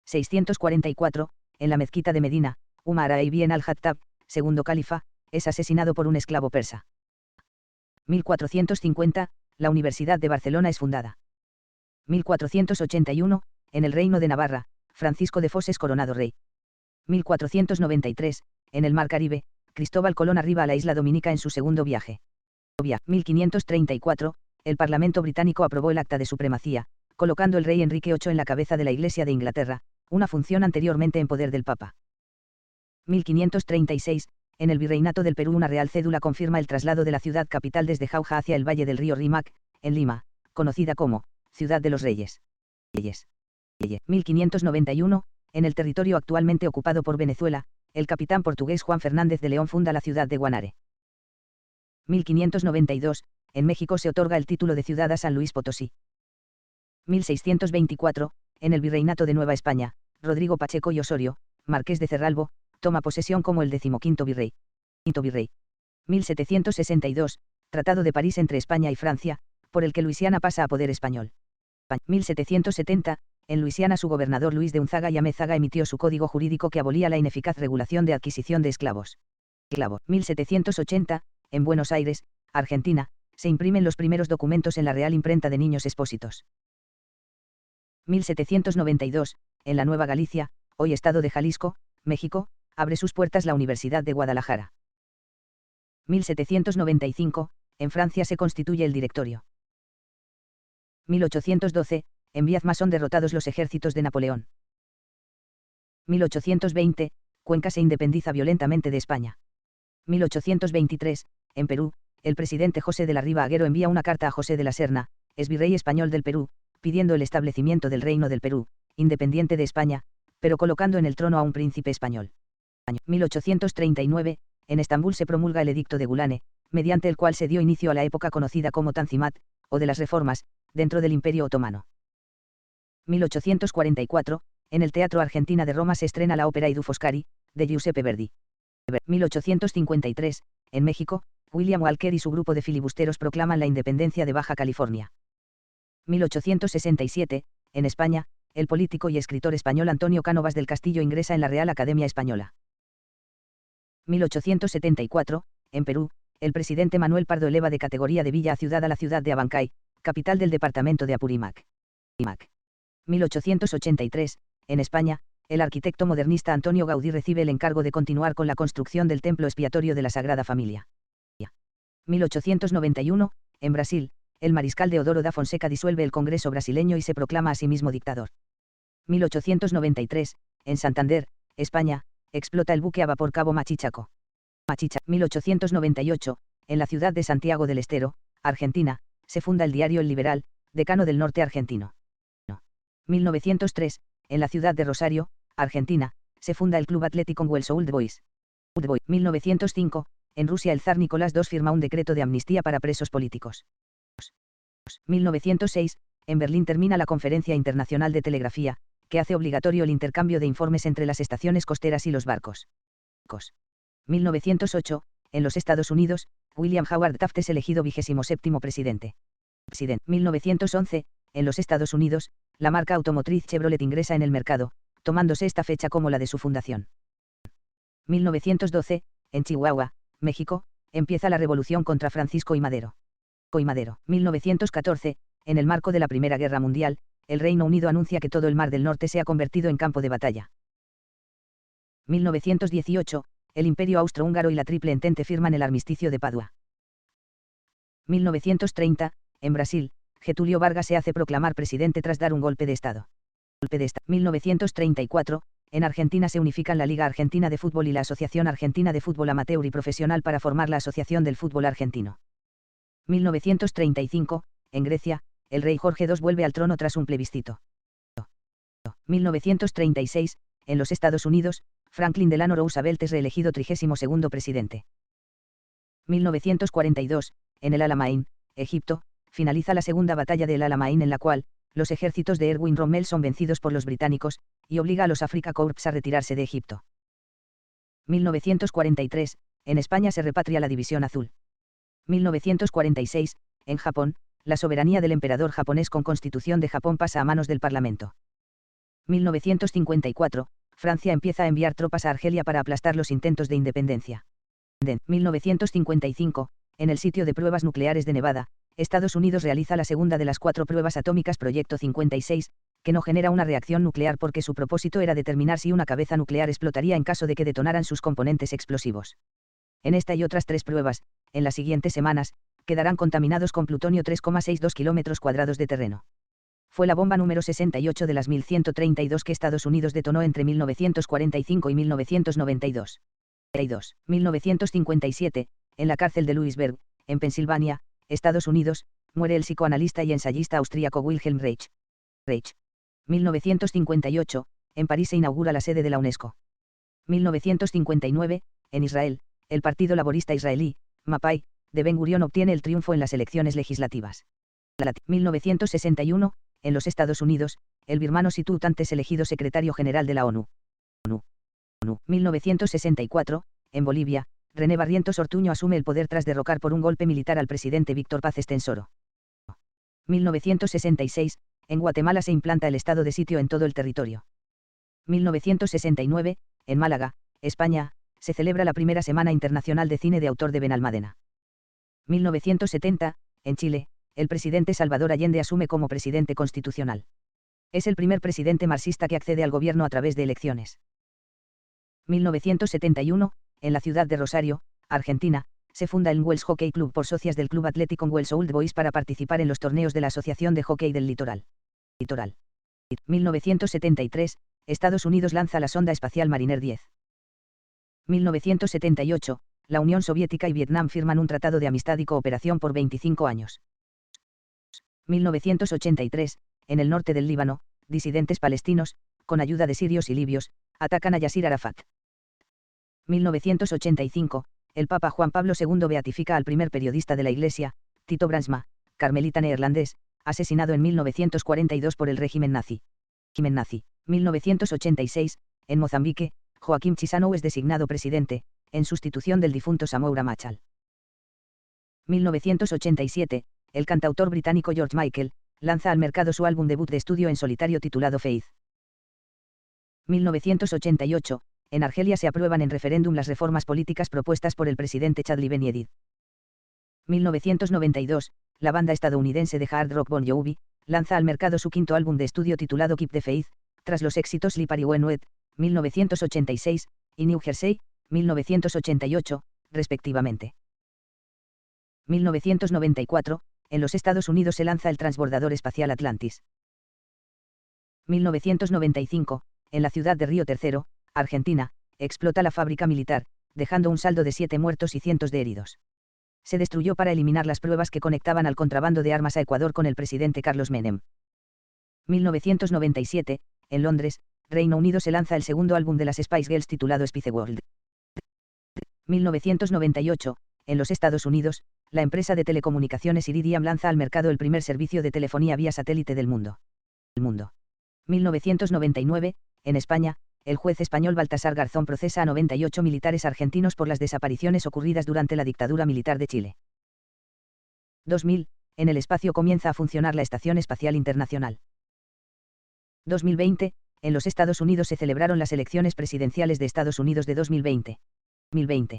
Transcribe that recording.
644, en la mezquita de Medina, Umar ibn al-Khattab, segundo califa, es asesinado por un esclavo persa. 1450, la Universidad de Barcelona es fundada. 1481, en el Reino de Navarra, Francisco de Foz es coronado rey. 1493, en el Mar Caribe, Cristóbal Colón arriba a la isla Dominica en su segundo viaje. 1534, el Parlamento británico aprobó el Acta de Supremacía, colocando el rey Enrique VIII en la cabeza de la Iglesia de Inglaterra, una función anteriormente en poder del Papa. 1536, en el Virreinato del Perú una real cédula confirma el traslado de la ciudad capital desde Jauja hacia el valle del río Rímac, en Lima, conocida como Ciudad de los Reyes. 1591, en el territorio actualmente ocupado por Venezuela, el capitán portugués Juan Fernández de León funda la ciudad de Guanare. 1592, en México se otorga el título de ciudad a San Luis Potosí. 1624, en el Virreinato de Nueva España, Rodrigo Pacheco y Osorio, marqués de Cerralbo, toma posesión como el 15º virrey. 1762, Tratado de París entre España y Francia, por el que Luisiana pasa a poder español. 1770, en Luisiana su gobernador Luis de Unzaga y Amezaga emitió su código jurídico que abolía la ineficaz regulación de adquisición de esclavos. 1780, en Buenos Aires, Argentina, se imprimen los primeros documentos en la Real Imprenta de Niños Expósitos. 1792, en la Nueva Galicia, hoy estado de Jalisco, México, abre sus puertas la Universidad de Guadalajara. 1795, en Francia se constituye el Directorio. 1812, en Viazma son derrotados los ejércitos de Napoleón. 1820, Cuenca se independiza violentamente de España. 1823, en Perú, el presidente José de la Riva Agüero envía una carta a José de la Serna, exvirrey español del Perú, pidiendo el establecimiento del Reino del Perú, independiente de España, pero colocando en el trono a un príncipe español. 1839, en Estambul se promulga el Edicto de Gulane, mediante el cual se dio inicio a la época conocida como Tanzimat, o de las reformas, dentro del Imperio Otomano. 1844, en el Teatro Argentina de Roma se estrena la ópera I Du Foscari, de Giuseppe Verdi. 1853, en México, William Walker y su grupo de filibusteros proclaman la independencia de Baja California. 1867, en España, el político y escritor español Antonio Cánovas del Castillo ingresa en la Real Academia Española. 1874, en Perú, el presidente Manuel Pardo eleva de categoría de villa a ciudad a la ciudad de Abancay, capital del departamento de Apurímac. 1883, en España, el arquitecto modernista Antonio Gaudí recibe el encargo de continuar con la construcción del templo expiatorio de la Sagrada Familia. 1891, en Brasil, el mariscal Deodoro da Fonseca disuelve el Congreso brasileño y se proclama a sí mismo dictador. 1893, en Santander, España, explota el buque a vapor Cabo Machichaco. 1898, en la ciudad de Santiago del Estero, Argentina, se funda el diario El Liberal, decano del norte argentino. 1903, en la ciudad de Rosario, Argentina, se funda el Club Atlético Newell's Old Boys. 1905, en Rusia el zar Nicolás II firma un decreto de amnistía para presos políticos. 1906, en Berlín termina la Conferencia Internacional de Telegrafía, que hace obligatorio el intercambio de informes entre las estaciones costeras y los barcos. 1908, en los Estados Unidos, William Howard Taft es elegido 27º presidente. 1911, en los Estados Unidos, la marca automotriz Chevrolet ingresa en el mercado, tomándose esta fecha como la de su fundación. 1912, en Chihuahua, México, empieza la revolución contra Francisco I. Madero. 1914, en el marco de la Primera Guerra Mundial, el Reino Unido anuncia que todo el Mar del Norte se ha convertido en campo de batalla. 1918, el Imperio Austrohúngaro y la Triple Entente firman el Armisticio de Padua. 1930, en Brasil, Getúlio Vargas se hace proclamar presidente tras dar un golpe de Estado. 1934, en Argentina se unifican la Liga Argentina de Fútbol y la Asociación Argentina de Fútbol Amateur y Profesional para formar la Asociación del Fútbol Argentino. 1935, en Grecia, el rey Jorge II vuelve al trono tras un plebiscito. 1936, en los Estados Unidos, Franklin Delano Roosevelt es reelegido 32º presidente. 1942, en el Alamein, Egipto, finaliza la segunda batalla de El Alamein en la cual, los ejércitos de Erwin Rommel son vencidos por los británicos, y obliga a los Africa Corps a retirarse de Egipto. 1943, en España se repatria la División Azul. 1946, en Japón, la soberanía del emperador japonés con Constitución de Japón pasa a manos del Parlamento. 1954, Francia empieza a enviar tropas a Argelia para aplastar los intentos de independencia. 1955, en el sitio de pruebas nucleares de Nevada, Estados Unidos realiza la segunda de las 4 pruebas atómicas Proyecto 56, que no genera una reacción nuclear porque su propósito era determinar si una cabeza nuclear explotaría en caso de que detonaran sus componentes explosivos. En esta y otras 3 pruebas, en las siguientes semanas, quedarán contaminados con plutonio 3,62 kilómetros cuadrados de terreno. Fue la bomba número 68 de las 1132 que Estados Unidos detonó entre 1945 y 1992. 1957, en la cárcel de Lewisburg, en Pensilvania, Estados Unidos, muere el psicoanalista y ensayista austríaco Wilhelm Reich. 1958, en París se inaugura la sede de la UNESCO. 1959, en Israel, el Partido Laborista Israelí, Mapai, de Ben Gurión obtiene el triunfo en las elecciones legislativas. 1961, en los Estados Unidos, el birmano Sitú Tant es elegido secretario general de la ONU. 1964, en Bolivia, René Barrientos Ortuño asume el poder tras derrocar por un golpe militar al presidente Víctor Paz Estensoro. 1966, en Guatemala se implanta el estado de sitio en todo el territorio. 1969, en Málaga, España, se celebra la primera Semana Internacional de Cine de Autor de Benalmádena. 1970, en Chile, el presidente Salvador Allende asume como presidente constitucional. Es el primer presidente marxista que accede al gobierno a través de elecciones. 1971, en la ciudad de Rosario, Argentina, se funda el Wells Hockey Club por socias del Club Atlético Wells Old Boys para participar en los torneos de la Asociación de Hockey del Litoral. 1973, Estados Unidos lanza la sonda espacial Mariner 10. 1978, la Unión Soviética y Vietnam firman un tratado de amistad y cooperación por 25 años. 1983, en el norte del Líbano, disidentes palestinos, con ayuda de sirios y libios, atacan a Yasir Arafat. 1985, el Papa Juan Pablo II beatifica al primer periodista de la Iglesia, Tito Brandsma, carmelita neerlandés, asesinado en 1942 por el régimen nazi. 1986, en Mozambique, Joaquim Chissano es designado presidente, en sustitución del difunto Samoura Machel. 1987, el cantautor británico George Michael, lanza al mercado su álbum debut de estudio en solitario titulado Faith. 1988, en Argelia se aprueban en referéndum las reformas políticas propuestas por el presidente Chadli Ben Yedid. 1992, la banda estadounidense de hard rock Bon Jovi, lanza al mercado su quinto álbum de estudio titulado Keep the Faith, tras los éxitos Slippery When Wet, 1986, y New Jersey, 1988, respectivamente. 1994, en los Estados Unidos se lanza el transbordador espacial Atlantis. 1995, en la ciudad de Río Tercero, Argentina, explota la fábrica militar, dejando un saldo de 7 muertos y cientos de heridos. Se destruyó para eliminar las pruebas que conectaban al contrabando de armas a Ecuador con el presidente Carlos Menem. 1997, en Londres, Reino Unido se lanza el segundo álbum de las Spice Girls titulado Spice World. 1998, en los Estados Unidos, la empresa de telecomunicaciones Iridium lanza al mercado el primer servicio de telefonía vía satélite del mundo. 1999, en España, el juez español Baltasar Garzón procesa a 98 militares argentinos por las desapariciones ocurridas durante la dictadura militar de Chile. 2000, en el espacio comienza a funcionar la Estación Espacial Internacional. 2020, en los Estados Unidos se celebraron las elecciones presidenciales de Estados Unidos de 2020.